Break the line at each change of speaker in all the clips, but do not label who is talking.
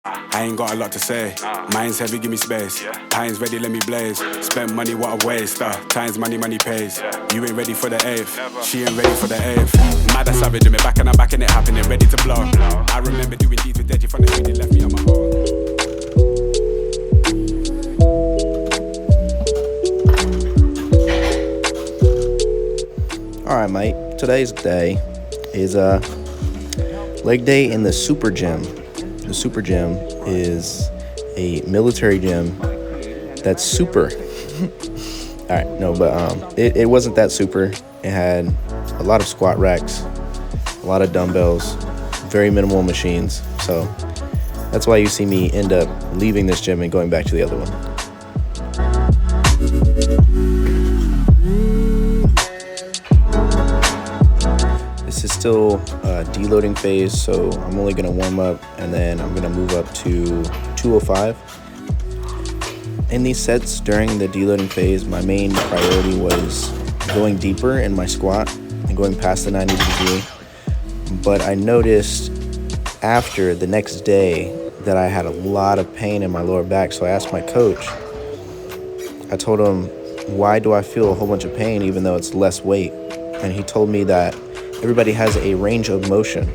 I ain't got a lot to say. Mine's heavy, give me space. Time's ready, let me blaze. Spend money, what a waste. Time's money, money pays. You ain't ready for the eighth. She ain't ready for the eighth. Mad as savage, me back and I'm back and it happening, ready to blow. I remember doing deeds with Deji from the street, they left me on my
own. Alright, mate. Today's day is leg day in the Super Gym. The Super Gym is a military gym that's super. All right, no, but it wasn't that super. It had a lot of squat racks, a lot of dumbbells, very minimal machines. So that's why you see me end up leaving this gym and going back to the other one. This is still a deloading phase, so I'm only gonna warm up and then I'm gonna move up to 205. In these sets during the deloading phase, my main priority was going deeper in my squat and going past the 90 degree. But I noticed after the next day that I had a lot of pain in my lower back, so I asked my coach. I told him, why do I feel a whole bunch of pain even though it's less weight? And he told me that everybody has a range of motion,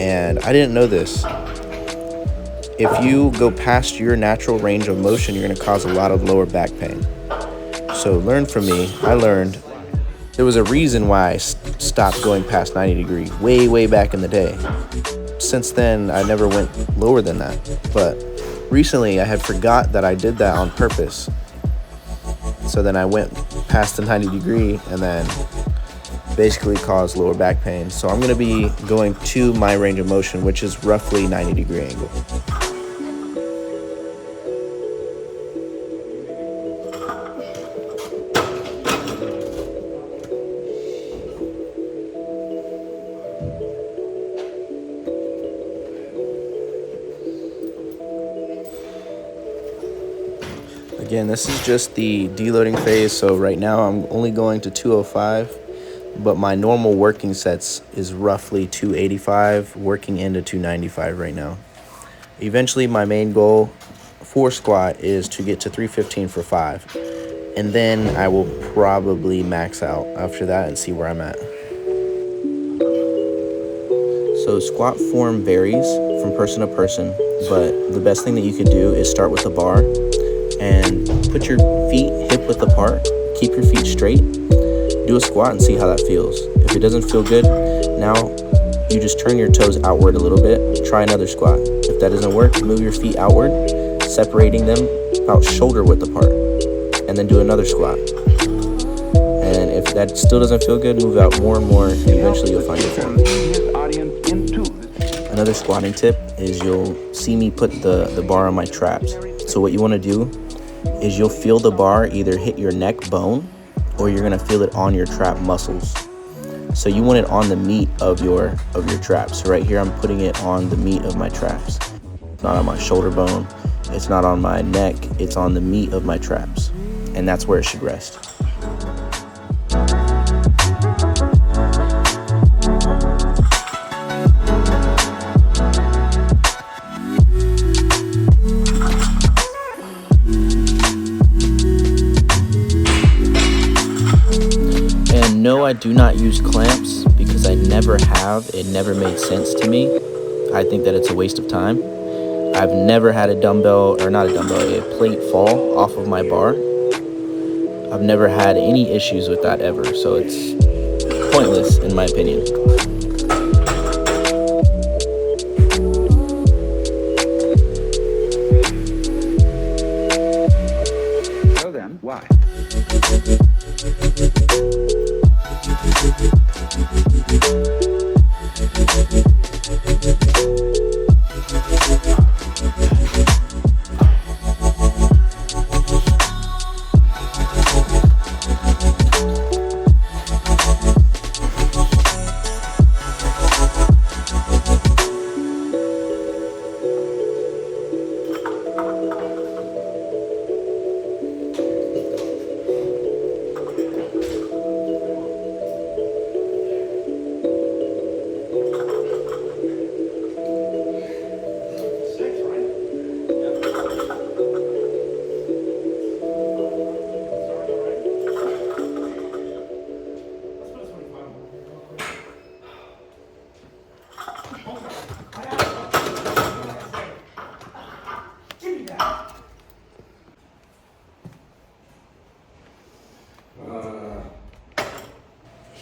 and I didn't know this. If you go past your natural range of motion, you're gonna cause a lot of lower back pain. So learn from me. I learned there was a reason why I stopped going past 90 degree way back in the day. Since then, I never went lower than that. But recently, I had forgot that I did that on purpose. So then I went past the 90 degree and then basically caused lower back pain. So I'm gonna be going to my range of motion, which is roughly 90 degree angle. Again, this is just the deloading phase, so right now I'm only going to 205, but my normal working sets is roughly 285, working into 295 right now. Eventually, my main goal for squat is to get to 315 for 5, and then I will probably max out after that and see where I'm at. So squat form varies from person to person, but the best thing that you could do is start with the bar and put your feet hip width apart, keep your feet straight, do a squat and see how that feels. If it doesn't feel good, now you just turn your toes outward a little bit, try another squat. If that doesn't work, move your feet outward, separating them about shoulder width apart, and then do another squat. And if that still doesn't feel good, move out more and more, and eventually you'll find your form. Another squatting tip is you'll see me put the bar on my traps. So what you want to do is you'll feel the bar either hit your neck bone or you're gonna feel it on your trap muscles. So you want it on the meat of your traps. So right here I'm putting it on the meat of my traps. It's not on my shoulder bone, it's not on my neck, it's on the meat of my traps. And that's where it should rest. No, I do not use clamps because I never have. It never made sense to me. I think that it's a waste of time. I've never had a plate fall off of my bar. I've never had any issues with that ever, so it's pointless in my opinion.
So then, why?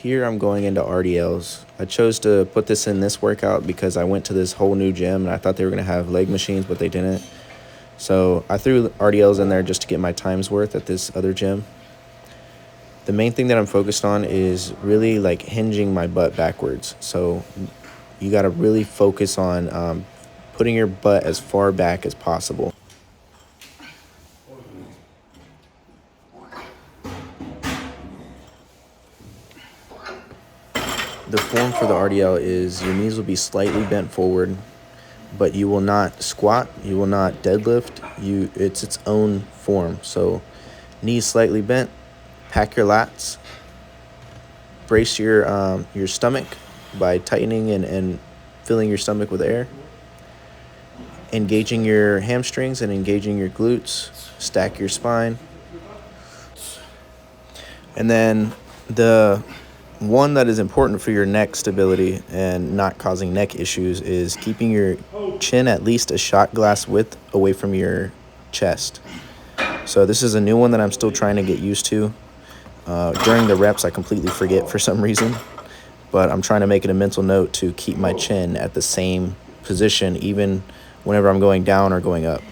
here I'm going into RDLs. I chose to put this in this workout because I went to this whole new gym and I thought they were going to have leg machines, but they didn't. So I threw RDLs in there just to get my time's worth at this other gym. The main thing that I'm focused on is really like hinging my butt backwards. So you got to really focus on putting your butt as far back as possible. The form for the RDL is your knees will be slightly bent forward, but you will not squat, you will not deadlift. It's its own form. So knees slightly bent, pack your lats, brace your stomach by tightening and filling your stomach with air, engaging your hamstrings and engaging your glutes, stack your spine. And then the one that is important for your neck stability and not causing neck issues is keeping your chin at least a shot glass width away from your chest. So this is a new one that I'm still trying to get used to. During the reps, I completely forget for some reason, but I'm trying to make it a mental note to keep my chin at the same position even whenever I'm going down or going up.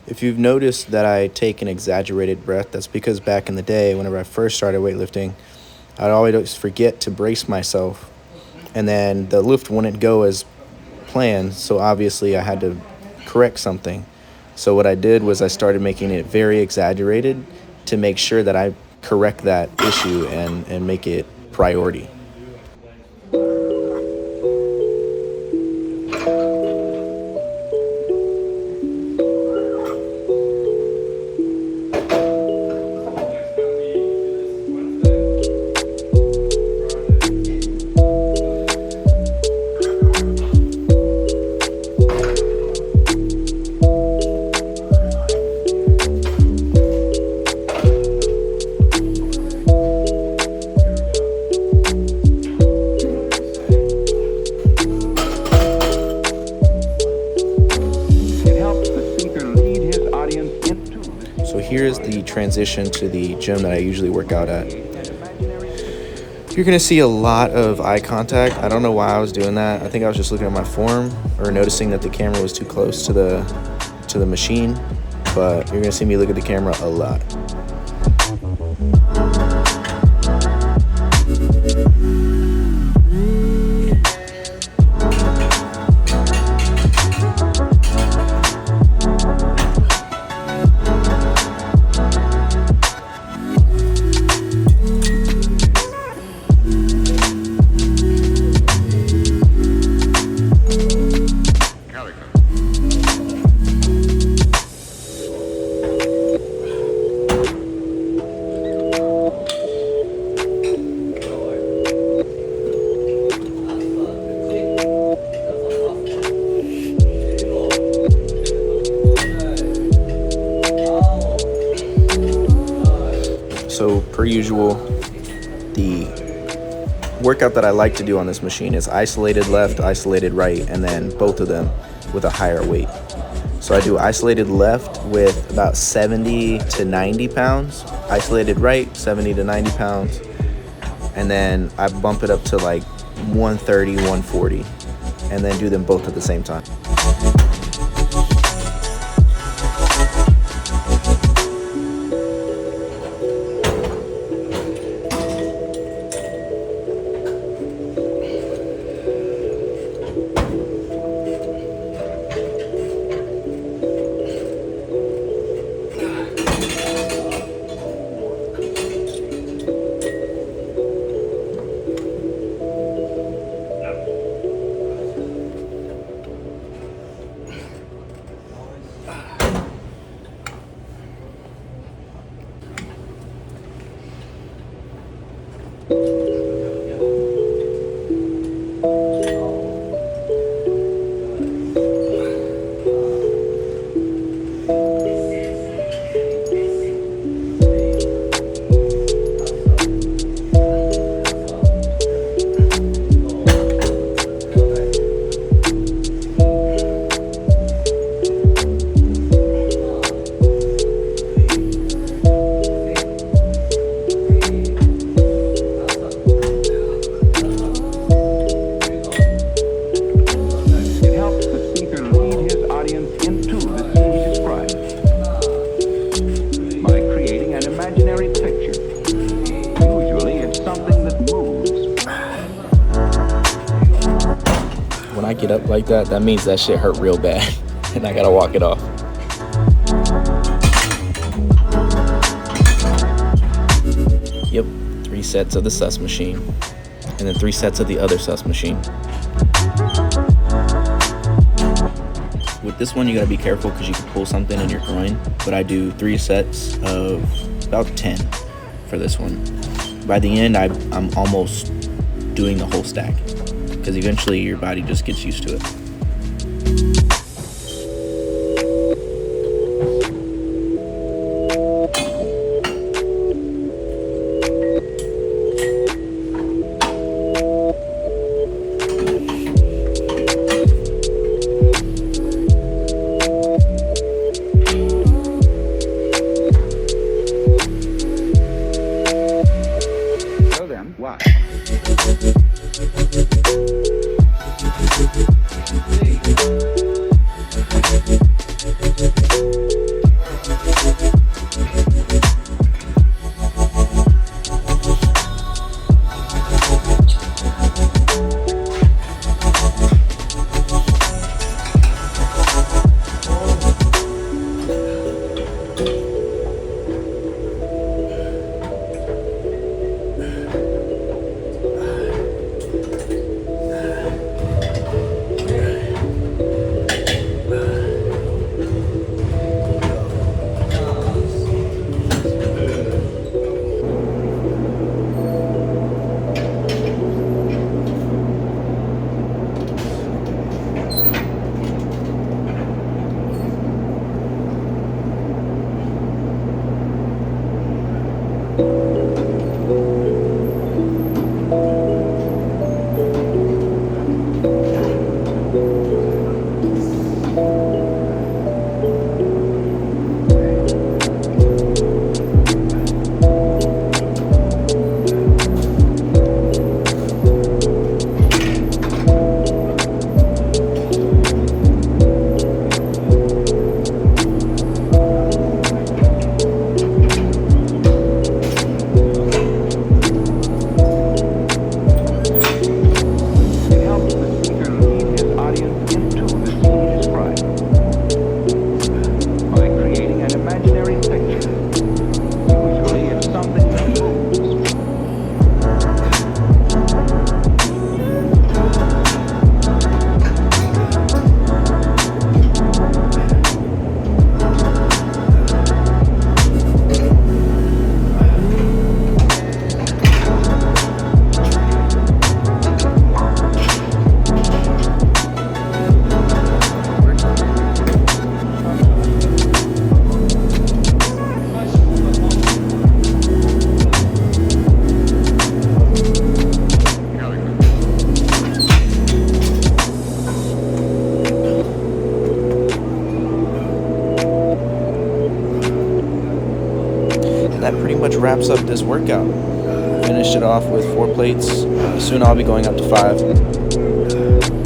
If you've noticed that I take an exaggerated breath, that's because back in the day, whenever I first started weightlifting, I'd always forget to brace myself, and then the lift wouldn't go as planned, so obviously I had to correct something. So what I did was I started making it very exaggerated to make sure that I correct that issue and make it priority. So here's the transition to the gym that I usually work out at. You're gonna see a lot of eye contact. I don't know why I was doing that. I think I was just looking at my form or noticing that the camera was too close to the machine, but you're gonna see me look at the camera a lot. So per usual, the workout that I like to do on this machine is isolated left, isolated right, and then both of them with a higher weight. So I do isolated left with about 70 to 90 pounds, isolated right, 70 to 90 pounds, and then I bump it up to like 130, 140, and then do them both at the same time. like that, that means that shit hurt real bad and I gotta walk it off. Yep, 3 sets of the sus machine and then 3 sets of the other sus machine. With this one, you gotta be careful because you can pull something in your groin, but I do 3 sets of about 10 for this one. By the end, I'm almost doing the whole stack because eventually your body just gets used to it.
Show them why. It helps the speaker lead his audience into the scene he describes by creating an imaginary picture. Usually it's something that moves.
And that pretty much wraps up this workout. Finished it off with 4 plates. Soon I'll be going up to 5.